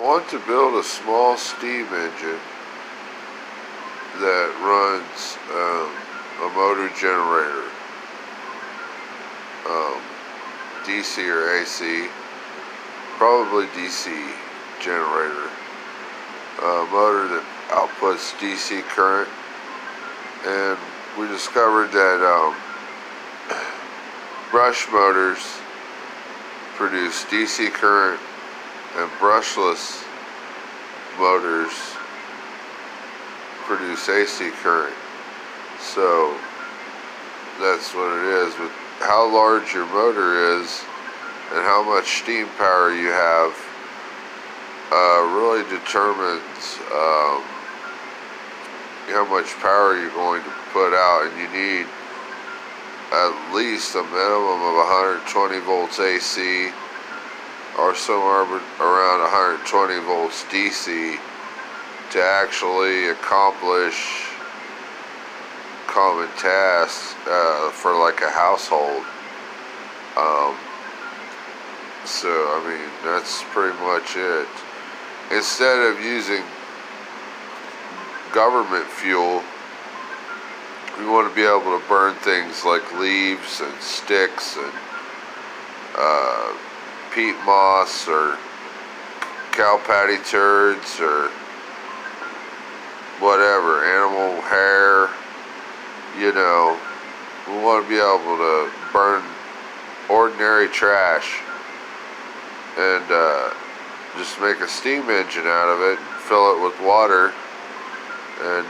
want to build a small steam engine that runs a motor generator, DC or AC, probably DC generator, a motor that outputs DC current. And we discovered that brush motors produce DC current and brushless motors produce AC current. So that's what it is. But how large your motor is and how much steam power you have really determines how much power you're going to put out, and you need at least a minimum of 120 volts AC or somewhere around 120 volts DC to actually accomplish common tasks for like a household. So I mean, that's pretty much it. Instead of using government fuel, we want to be able to burn things like leaves and sticks and peat moss or cow patty turds or whatever, animal hair, we want to be able to burn ordinary trash and just make a steam engine out of it, fill it with water, and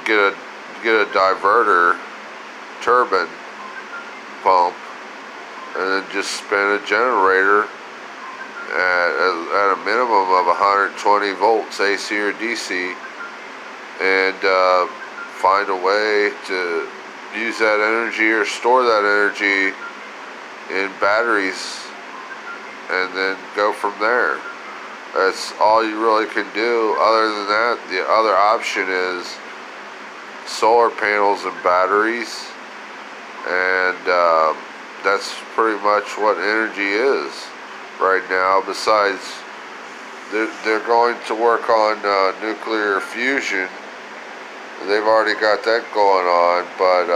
get a diverter turbine pump, and then just spin a generator at a minimum of 120 volts AC or DC, and find a way to use that energy or store that energy in batteries and then go from there. That's all you really can do. Other than that, the other option is solar panels and batteries, and that's pretty much what energy is right now. Besides, they're going to work on nuclear fusion. They've already got that going on, but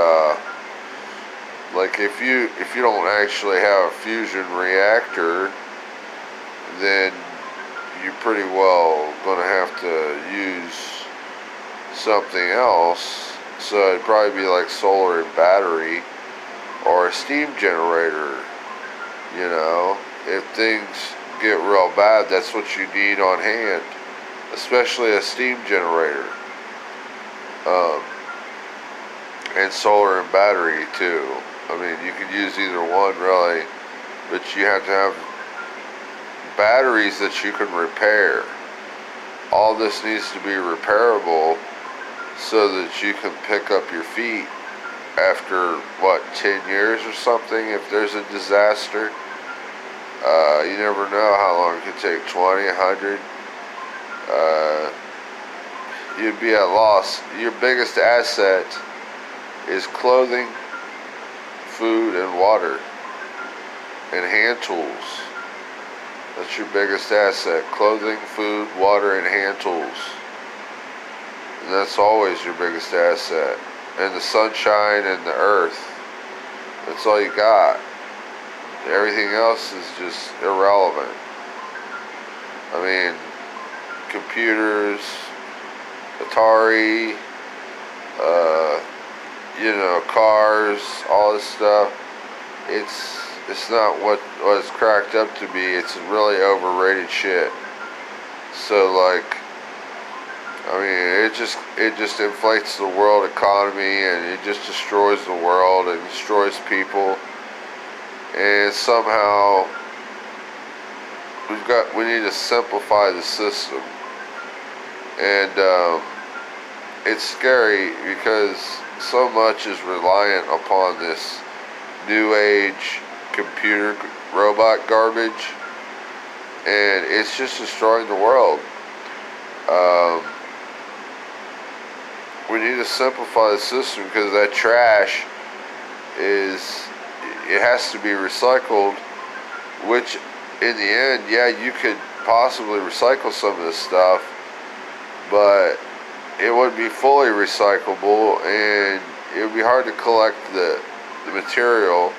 like if you don't actually have a fusion reactor, then you're pretty well going to have to use something else. So it'd probably be like solar and battery or a steam generator. If things get real bad, that's what you need on hand, especially a steam generator. And solar and battery too. I mean, you could use either one really, but you have to have batteries that you can repair. All this needs to be repairable so that you can pick up your feet after 10 years or something if there's a disaster. You never know how long it could take, 20, 100. You'd be at loss. Your biggest asset is clothing, food, and water, and hand tools. That's your biggest asset: clothing, food, water, and hand tools. And that's always your biggest asset. And the sunshine and the earth. That's all you got. Everything else is just irrelevant. I mean, computers, Atari, cars, all this stuff. It's not what it's cracked up to be. It's really overrated shit. So it just inflates the world economy, and it just destroys the world and destroys people. And somehow we need to simplify the system. And it's scary because so much is reliant upon this new age computer robot garbage, and it's just destroying the world. We need to simplify the system because that trash it has to be recycled, which in the end, yeah, you could possibly recycle some of this stuff, but it wouldn't be fully recyclable, and it would be hard to collect the material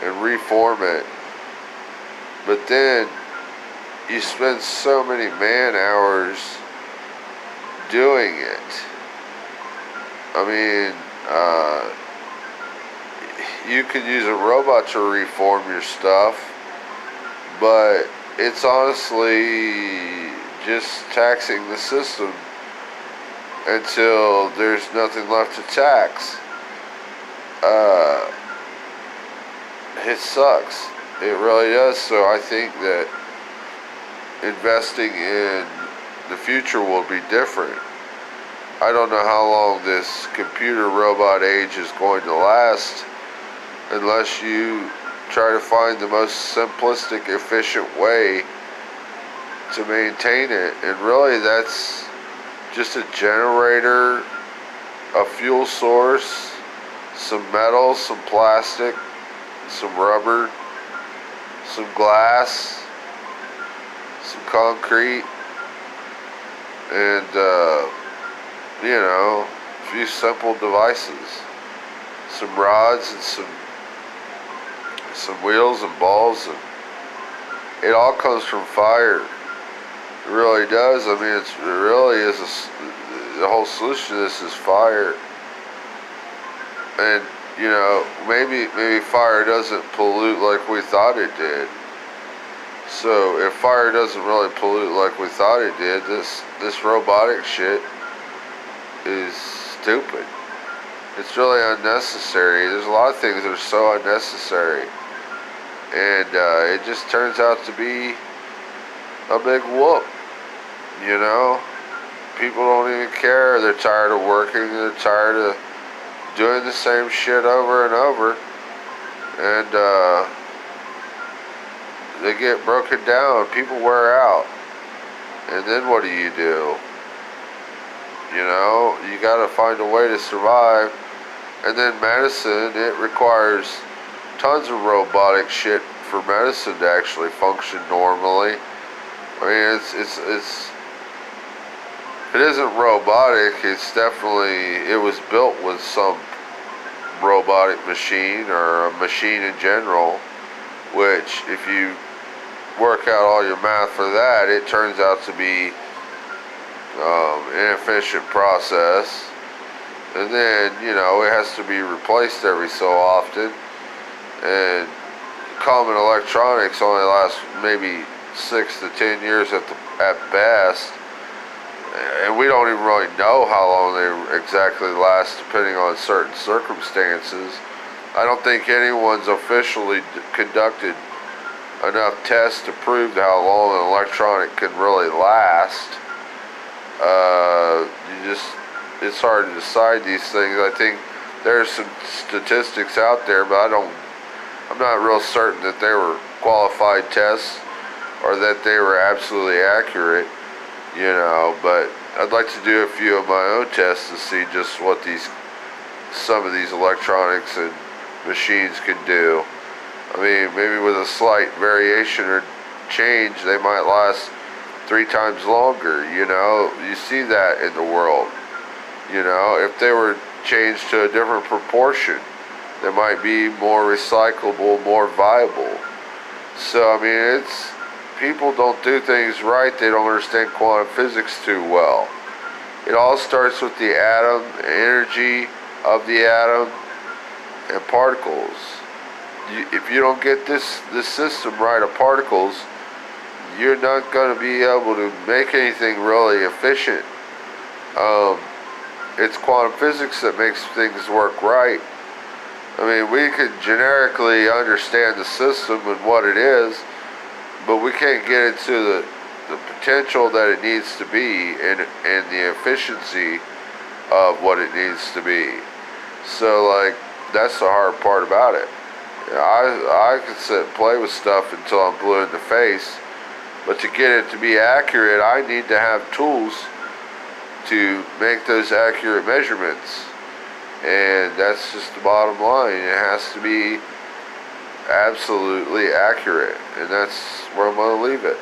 and reform it. But then you spend so many man hours doing it. I mean, you could use a robot to reform your stuff, but it's honestly just taxing the system until there's nothing left to tax. It sucks. It really does. So I think that investing in the future will be different. I don't know how long this computer robot age is going to last unless you try to find the most simplistic, efficient way to maintain it. And really, that's just a generator, a fuel source, some metal, some plastic, some rubber, some glass, some concrete, and a few simple devices, some rods and some wheels and balls, and it all comes from fire. It really does. I mean, it really is the whole solution to this is fire. And maybe fire doesn't pollute like we thought it did. So if fire doesn't really pollute like we thought it did, this robotic shit is stupid. It's really unnecessary. There's a lot of things that are so unnecessary, and it just turns out to be a big whoop. People don't even care. They're tired of working. They're tired of doing the same shit over and over, and they get broken down. People wear out, and then what do? You gotta find a way to survive. And then medicine, it requires tons of robotic shit for medicine to actually function normally. I mean, if it isn't robotic, it was built with some robotic machine or a machine in general, which if you work out all your math for that, it turns out to be inefficient process. And then, it has to be replaced every so often. And common electronics only last maybe 6 to 10 years at best. And we don't even really know how long they exactly last depending on certain circumstances. I don't think anyone's officially conducted enough tests to prove how long an electronic can really last. It's hard to decide these things. I think there's some statistics out there, but I'm not real certain that they were qualified tests or that they were absolutely accurate, but I'd like to do a few of my own tests to see just what some of these electronics and machines can do. I mean, maybe with a slight variation or change, they might last 3 times longer. You see that in the world. If they were changed to a different proportion, they might be more recyclable, more viable. So, I mean, people don't do things right. They don't understand quantum physics too well. It all starts with the atom, energy of the atom, and particles. If you don't get this system right of particles, you're not going to be able to make anything really efficient. It's quantum physics that makes things work right. I mean, we can generically understand the system and what it is, but we can't get into the potential that it needs to be and the efficiency of what it needs to be. So, that's the hard part about it. I can sit and play with stuff until I'm blue in the face, but to get it to be accurate, I need to have tools to make those accurate measurements. And that's just the bottom line. It has to be absolutely accurate, and that's where I'm going to leave it.